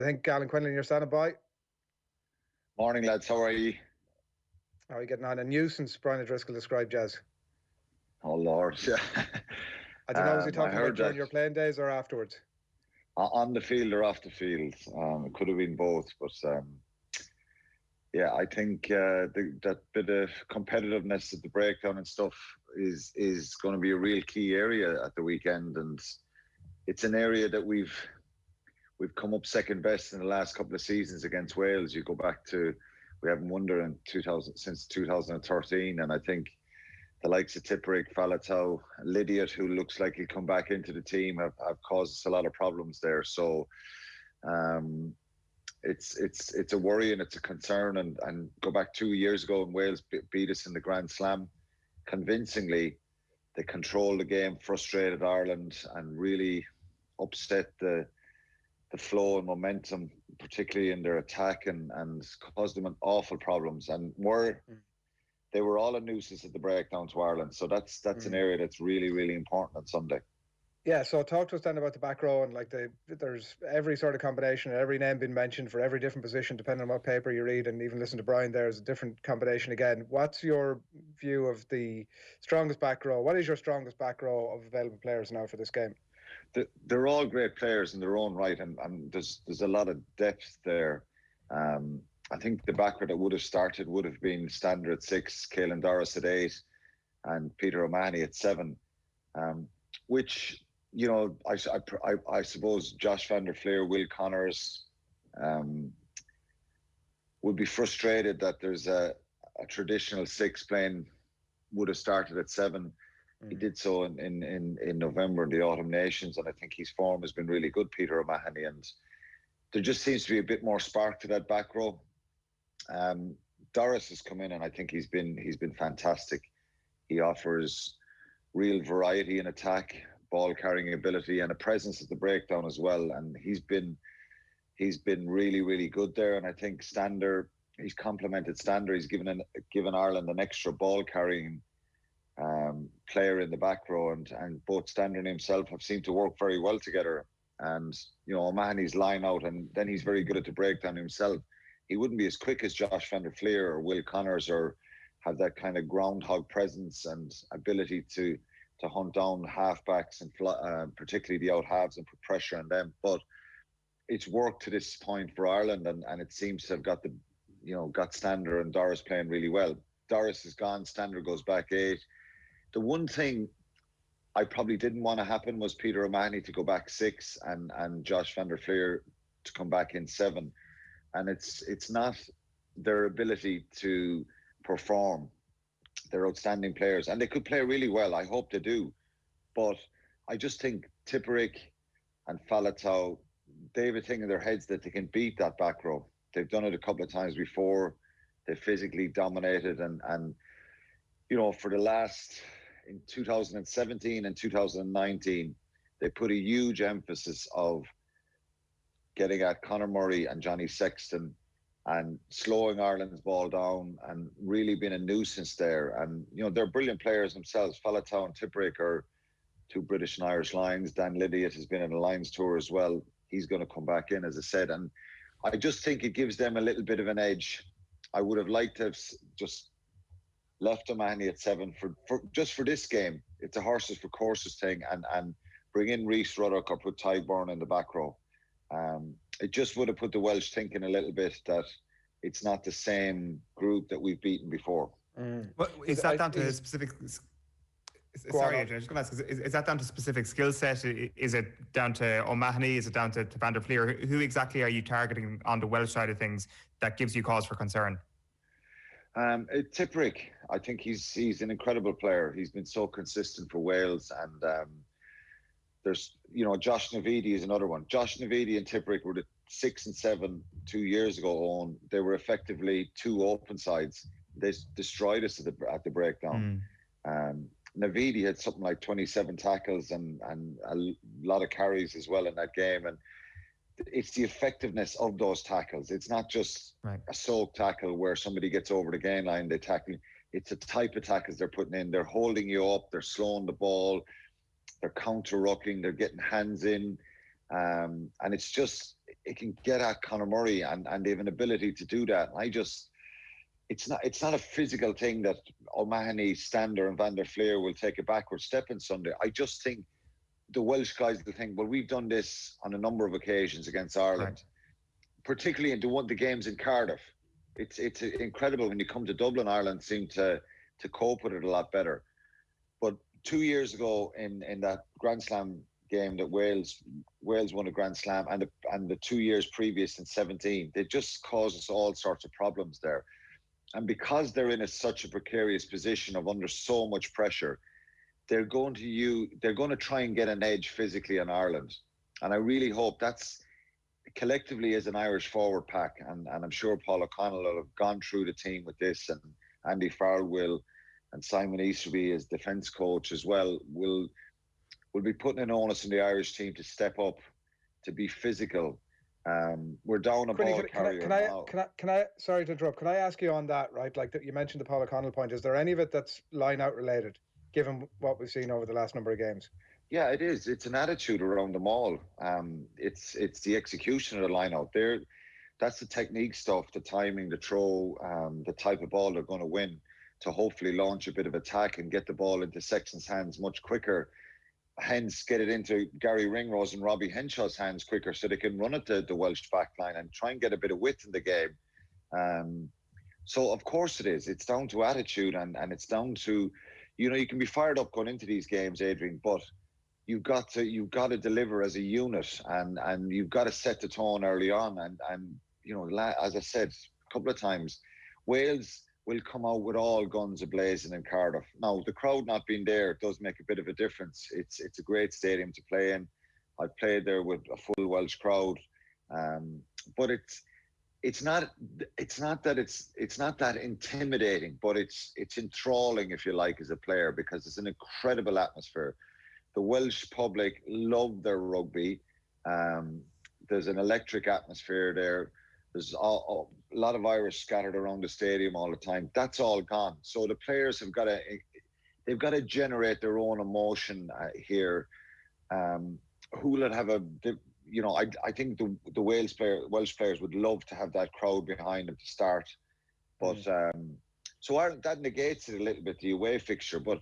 I think Alan Quinlan, you're standing by. Morning, lads. How are you? How are you getting on? A nuisance, Brian O'Driscoll described as. Oh, Lord. Yeah. I don't know, was he talking about during that your playing days or afterwards? on the field or off the field. It could have been both, but yeah, I think that bit of competitiveness at the breakdown and stuff is going to be a real key area at the weekend, and it's an area that we've come up second best in the last couple of seasons against Wales. You go back to, we haven't won there in 2000 since 2013, and I think the likes of Tipuric, Faletau, Lydiot, who looks like he'll come back into the team, have caused us a lot of problems there. So it's a worry and it's a concern. And go back 2 years ago when Wales beat us in the Grand Slam convincingly. They controlled the game, frustrated Ireland, and really upset the flow and momentum, particularly in their attack, and caused them an awful problems. And they were all a nuisance at the breakdown to Ireland. So that's an area that's really, really important on Sunday. Yeah, so talk to us then about the back row, and like there's every sort of combination, every name been mentioned for every different position, depending on what paper you read, and even listen to Brian, there's a different combination again. What's your view of the strongest back row? What is your strongest back row of available players now for this game? They're all great players in their own right, and there's a lot of depth there. I think the back row that would have started would have been Stander at 6, Caelan Doris at 8, and Peter O'Mahony at 7, which, you know, I suppose Josh van der Fleer, Will Connors would be frustrated that there's a traditional 6 playing, would have started at 7. He did so in November in the Autumn Nations, and I think his form has been really good, Peter O'Mahony, and there just seems to be a bit more spark to that back row. Doris has come in, and I think he's been fantastic. He offers real variety in attack, ball carrying ability, and a presence at the breakdown as well. And he's been really, really good there. And I think Stander, he's complemented Stander. He's given Ireland an extra ball carrying player in the back row, and both Stander and himself have seemed to work very well together. And you know, O'Mahony's line out, and then he's very good at the breakdown himself. He wouldn't be as quick as Josh van der Fleer or Will Connors, or have that kind of groundhog presence and ability to hunt down halfbacks and particularly the out halves and put pressure on them. But it's worked to this point for Ireland, and it seems to have got Stander and Doris playing really well. Doris is gone, Stander goes back 8. The one thing I probably didn't want to happen was Peter O'Mahony to go back 6 and Josh van der Fleer to come back in 7. And it's not their ability to perform. They're outstanding players, and they could play really well. I hope they do. But I just think Tipuric and Faletau, they have a thing in their heads that they can beat that back row. They've done it a couple of times before. They physically dominated, and you know, for the last, in 2017 and 2019, they put a huge emphasis of getting at Conor Murray and Johnny Sexton and slowing Ireland's ball down and really being a nuisance there. And, you know, they're brilliant players themselves. Faletau and Tipuric are 2 British and Irish Lions. Dan Lydiot has been in a Lions tour as well. He's going to come back in, as I said. And I just think it gives them a little bit of an edge. I would have liked to have just left O'Mahony at 7 for just for this game. It's a horses for courses thing, and bring in Rhys Ruddock or put Tyburn in the back row. It just would have put the Welsh thinking a little bit that it's not the same group that we've beaten before. Well, is that down to specific? Sorry, Adrian, I was going to ask: is that down to specific skill set? Is it down to O'Mahony? Is it down to van der Fleer? Who exactly are you targeting on the Welsh side of things that gives you cause for concern? Tipuric, I think he's an incredible player. He's been so consistent for Wales, and there's, you know, Josh Navidi is another one. Josh Navidi and Tipuric were the 6 and 7 2 years ago. They were effectively 2 open sides. They destroyed us at the breakdown. Navidi had something like 27 tackles and a lot of carries as well in that game. And it's the effectiveness of those tackles. It's not just a soak tackle where somebody gets over the gain line, they tackle. It's a type of tackles they're putting in. They're holding you up. They're slowing the ball. They're counter-rucking. They're getting hands in. And it's just, it can get at Conor Murray, and they have an ability to do that. It's not a physical thing that O'Mahony, Stander and Van der Fleer will take a backward step in Sunday. I just think the Welsh guys will think, well, we've done this on a number of occasions against Ireland, particularly in the games in Cardiff. It's incredible when you come to Dublin. Ireland seem to cope with it a lot better. But 2 years ago in that Grand Slam game that Wales won a Grand Slam, and the 2 years previous in 17, they just caused us all sorts of problems there. And because they're in such a precarious position of under so much pressure, they're going to try and get an edge physically on Ireland. And I really hope that's collectively as an Irish forward pack, and I'm sure Paul O'Connell will have gone through the team with this, and Andy Farrell will, and Simon Easterby as defence coach as well, will be putting an onus on the Irish team to step up, to be physical. We're down a ball carrier now. Can I? Sorry to interrupt. Can I ask you on that? Right, like you mentioned the Paul O'Connell point. Is there any of it that's line out related, given what we've seen over the last number of games? Yeah, it is. It's an attitude around them all. It's the execution of the line out there. That's the technique stuff, the timing, the throw, the type of ball they're going to win, to hopefully launch a bit of attack and get the ball into Sexton's hands much quicker. Hence, get it into Gary Ringrose and Robbie Henshaw's hands quicker, so they can run at the Welsh back line and try and get a bit of width in the game. So, of course it is. It's down to attitude, and it's down to, you can be fired up going into these games, Adrian, but you've got to deliver as a unit, and you've got to set the tone early on. And as I said a couple of times, Wales will come out with all guns ablazing in Cardiff. Now, the crowd not being there does make a bit of a difference. It's a great stadium to play in. I've played there with a full Welsh crowd, but it's not that intimidating, but it's enthralling, if you like, as a player, because it's an incredible atmosphere. The Welsh public love their rugby. There's an electric atmosphere there. There's a lot of Irish scattered around the stadium all the time. That's all gone. So the players have got to generate their own emotion here. Who will it have I think the Welsh players would love to have that crowd behind them to start. But so Ireland, that negates it a little bit, the away fixture. But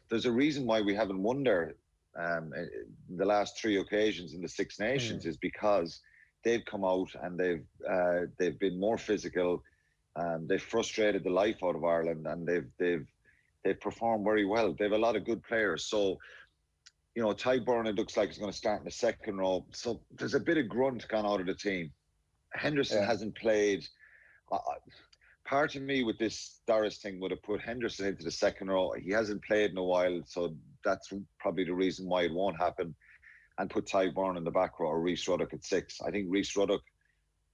there's a reason why we haven't won there the last 3 occasions in the Six Nations, is because they've come out and they've been more physical. They've frustrated the life out of Ireland, and they've performed very well. They have a lot of good players. So, Ty Burnett looks like he's going to start in the second row. So there's a bit of grunt gone out of the team. Henderson hasn't played. Part of me with this Doris thing would have put Henderson into the second row. He hasn't played in a while, so that's probably the reason why it won't happen. And put Ty Byrne in the back row, or Rhys Ruddock at 6. I think Rhys Ruddock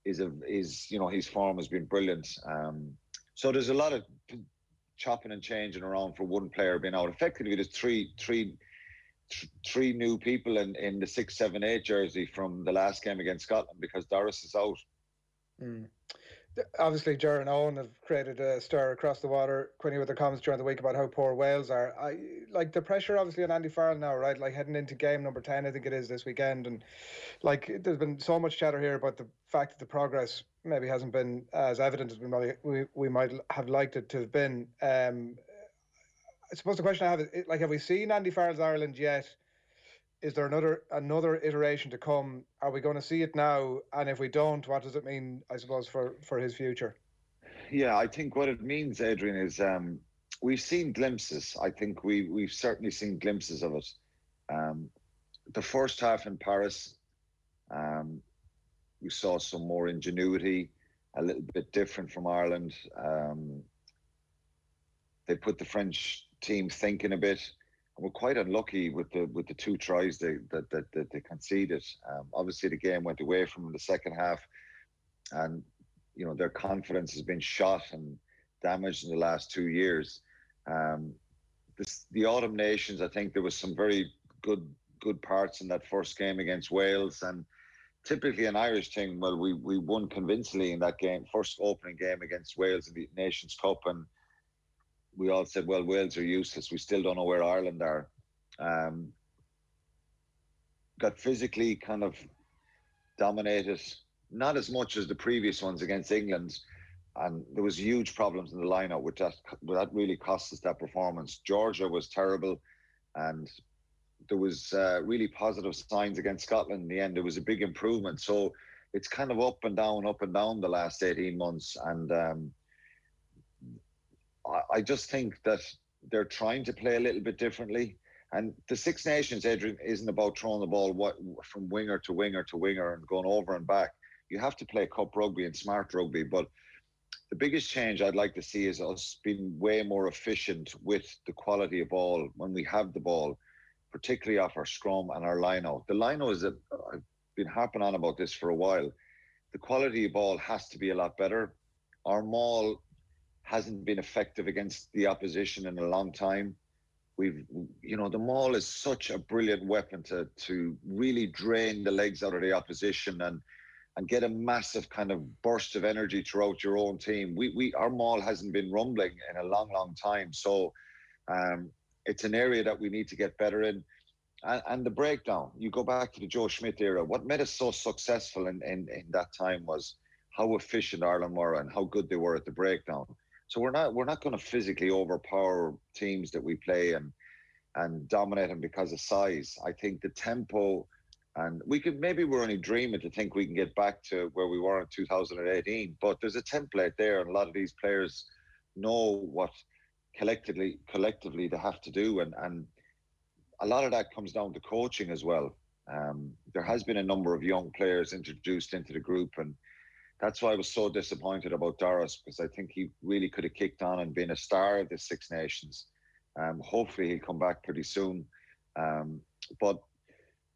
is his form has been brilliant. So there's a lot of chopping and changing around for one player being out. Effectively, there's three new people in the 6, 7, 8 jersey from the last game against Scotland, because Doris is out. Obviously, Ger and Owen have created a stir across the water, Quinny, with their comments during the week about how poor Wales are. I like the pressure, obviously, on Andy Farrell now, right? Like heading into game number 10, I think it is, this weekend. And like, there's been so much chatter here about the fact that the progress maybe hasn't been as evident as we might have liked it to have been. I suppose the question I have is, like, have we seen Andy Farrell's Ireland yet? Is there another iteration to come? Are we going to see it now? And if we don't, what does it mean, I suppose, for his future? Yeah, I think what it means, Adrian, is we've seen glimpses. I think we've certainly seen glimpses of it. The first half in Paris, we saw some more ingenuity, a little bit different from Ireland. They put the French team thinking a bit. We're quite unlucky with the 2 tries that they conceded. Obviously, the game went away from them in the second half, and their confidence has been shot and damaged in the last 2 years. The Autumn Nations, I think there was some very good parts in that first game against Wales, and typically an Irish thing. Well, we won convincingly in that game, first opening game against Wales in the Nations Cup, and we all said, well, Wales are useless. We still don't know where Ireland are. Got physically kind of dominated, not as much as the previous ones against England. And there was huge problems in the lineup, which that really cost us that performance. Georgia was terrible, and there was really positive signs against Scotland in the end. It was a big improvement. So it's kind of up and down the last 18 months. And I just think that they're trying to play a little bit differently. And the Six Nations, Adrian, isn't about throwing the ball from winger to winger to winger and going over and back. You have to play cup rugby and smart rugby. But the biggest change I'd like to see is us being way more efficient with the quality of ball when we have the ball, particularly off our scrum and our line-out. The line-out is I've been harping on about this for a while. The quality of ball has to be a lot better. Our maul hasn't been effective against the opposition in a long time. The maul is such a brilliant weapon to really drain the legs out of the opposition and get a massive kind of burst of energy throughout your own team. Our maul hasn't been rumbling in a long, long time. So it's an area that we need to get better in. And the breakdown, you go back to the Joe Schmidt era. What made us so successful in that time was how efficient Ireland were and how good they were at the breakdown. So we're not going to physically overpower teams that we play and dominate them because of size. I think the tempo, and we're only dreaming to think we can get back to where we were in 2018. But there's a template there, and a lot of these players know what collectively they have to do, and a lot of that comes down to coaching as well. There has been a number of young players introduced into the group, and that's why I was so disappointed about Doris, because I think he really could have kicked on and been a star of the Six Nations. Hopefully he'll come back pretty soon. But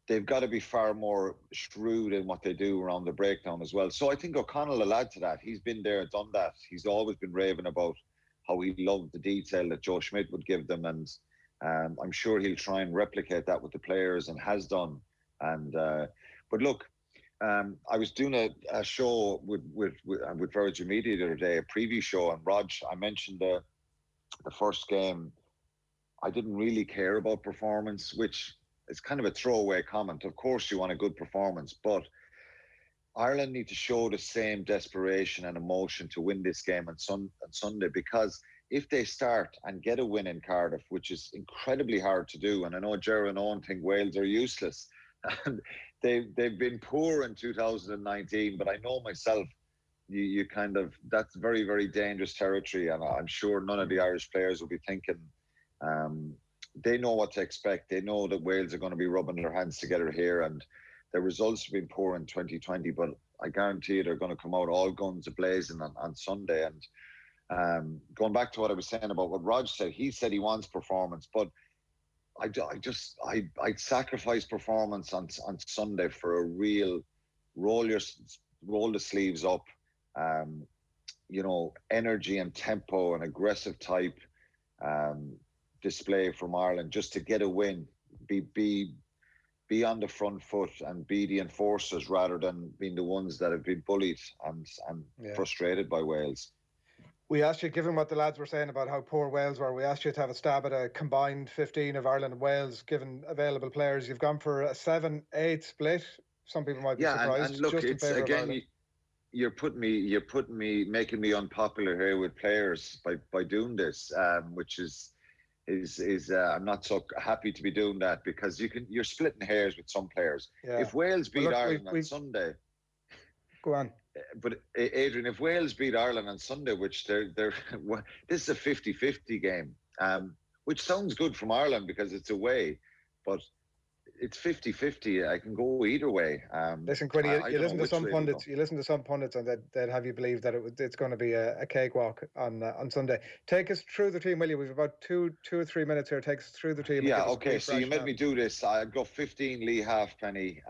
they've got to be far more shrewd in what they do around the breakdown as well. So I think O'Connell will add to that. He's been there, done that. He's always been raving about how he loved the detail that Joe Schmidt would give them. And I'm sure he'll try and replicate that with the players and has done. And but look, I was doing a show with Virgin Media the other day, a preview show, and Rog, I mentioned the first game. I didn't really care about performance, which is kind of a throwaway comment. Of course you want a good performance, but Ireland need to show the same desperation and emotion to win this game on Sunday, because if they start and get a win in Cardiff, which is incredibly hard to do, and I know Gerard and Owen think Wales are useless, and they've been poor in 2019, but I know myself, you kind of, that's very, very dangerous territory, and I'm sure none of the Irish players will be thinking, they know what to expect. They know that Wales are going to be rubbing their hands together here, and the results have been poor in 2020, but I guarantee you they're going to come out all guns a-blazing on Sunday. And going back to what I was saying about what Rog said, he said he wants performance, but I'd sacrifice performance on Sunday for a real roll the sleeves up, energy and tempo and aggressive type display from Ireland, just to get a win, be on the front foot and be the enforcers rather than being the ones that have been bullied and frustrated by Wales. We asked you, given what the lads were saying about how poor Wales were, we asked you to have a stab at a combined 15 of Ireland and Wales, given available players. You've gone for a 7-8 split. Some people might be surprised. And look, just it's again, you're making me unpopular here with players by doing this, which is I'm not so happy to be doing that, because you're splitting hairs with some players. Yeah. If Wales beat Ireland on Sunday, go on. But Adrian, if Wales beat Ireland on Sunday, which they're this is a 50-50 game, which sounds good from Ireland because it's away, but it's 50-50. I can go either way. Listen, Quinny, you listen to some pundits, and they'd have you believe that it's going to be a cakewalk on Sunday. Take us through the team, will you? We've about two or 3 minutes here. Take us through the team. Yeah, okay. So you made me do this. I've got 15 Lee Halfpenny,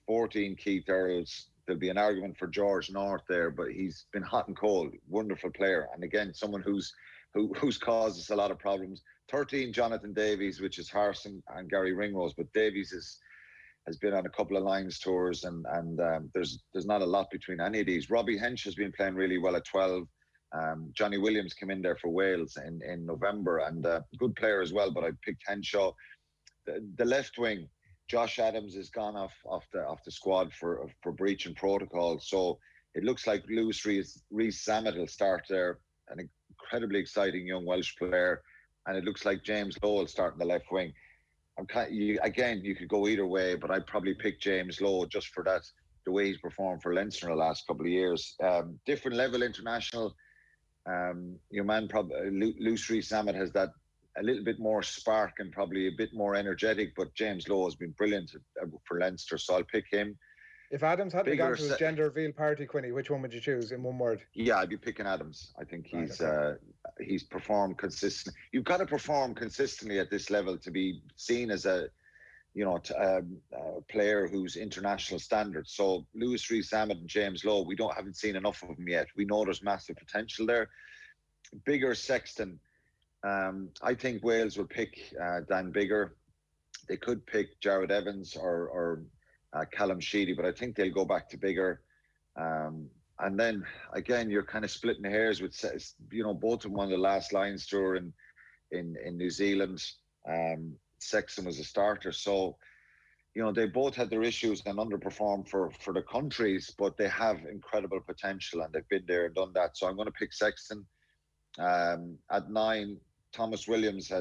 14 Keith Earls. There'll be an argument for George North there, but he's been hot and cold. Wonderful player, and again, someone who's caused us a lot of problems. 13 Jonathan Davies, which is Harrison and Gary Ringrose, but Davies has been on a couple of Lions tours, and there's not a lot between any of these. Robbie Hench has been playing really well at 12. Johnny Williams came in there for Wales in November, and good player as well, but I picked Henshaw. The left wing, Josh Adams is gone off the squad for breaching protocol. So it looks like Lewis Rees-Zammit will start there, an incredibly exciting young Welsh player, and it looks like James Lowe will start in the left wing. You could go either way, but I'd probably pick James Lowe just for that, the way he's performed for Leinster in the last couple of years. Different level international. Your man, Lewis Rees-Zammit has that a little bit more spark and probably a bit more energetic, but James Lowe has been brilliant for Leinster, so I'll pick him. If Adams hadn't gone to his gender reveal party, Quinny, which one would you choose in one word? Yeah, I'd be picking Adams. I think he's performed consistently. You've got to perform consistently at this level to be seen as a player who's international standard. So Lewis Rees-Zammit and James Lowe, we haven't seen enough of them yet. We know there's massive potential there. Bigger Sexton. I think Wales will pick Dan Biggar. They could pick Jared Evans or Callum Sheedy, but I think they'll go back to Biggar. And then again, you're kind of splitting hairs with, both of them on the last Lions tour in New Zealand. Sexton was a starter, so they both had their issues and underperformed for the countries, but they have incredible potential and they've been there and done that. So I'm going to pick Sexton. At 9, Thomas Williams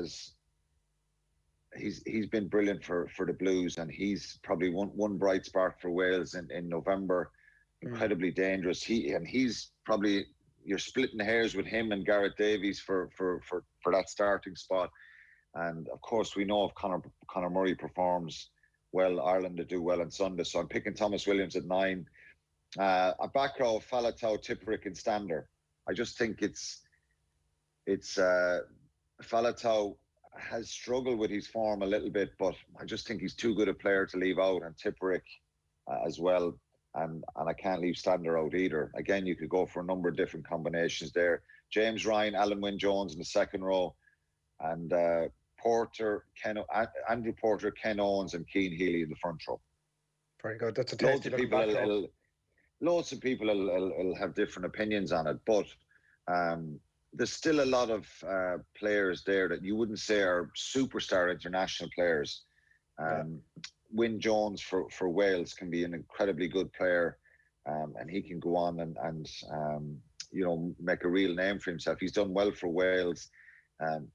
he's been brilliant for the Blues, and he's probably one bright spark for Wales in November. Incredibly dangerous. He's probably, you're splitting hairs with him and Gareth Davies for that starting spot. And of course, we know if Conor Murray performs well, Ireland will do well on Sunday. So I'm picking Thomas Williams at 9. A back row, Faletau, Tipuric, and Stander. I just think it's Faletau has struggled with his form a little bit, but I just think he's too good a player to leave out, and Tipuric as well. And I can't leave Stander out either. Again, you could go for a number of different combinations there. James Ryan, Alan Wynne-Jones in the second row, and Andrew Porter, Ken Owens, and Cian Healy in the front row. Very good. That's a tasty looking back row. Lots of people will have different opinions on it, but there's still a lot of players there that you wouldn't say are superstar international players. Wynne-Jones for Wales can be an incredibly good player, and he can go on and make a real name for himself. He's done well for Wales.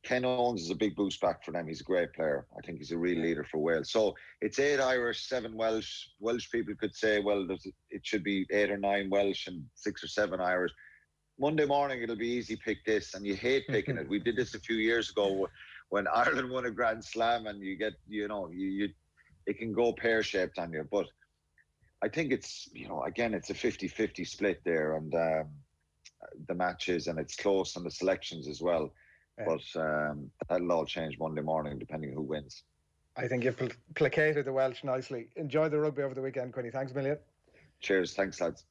Ken Owens is a big boost back for them. He's a great player. I think he's a real leader for Wales. So it's 8 Irish, 7 Welsh. Welsh people could say, well, it should be 8 or 9 Welsh and 6 or 7 Irish. Monday morning, it'll be easy pick this, and you hate picking it. We did this a few years ago when Ireland won a Grand Slam, and you get, it can go pear-shaped on you. But I think it's, again, it's a 50-50 split there, and the matches, and it's close on the selections as well. Yeah. But that'll all change Monday morning, depending who wins. I think you've placated the Welsh nicely. Enjoy the rugby over the weekend, Quinny. Thanks a million. Cheers. Thanks, lads.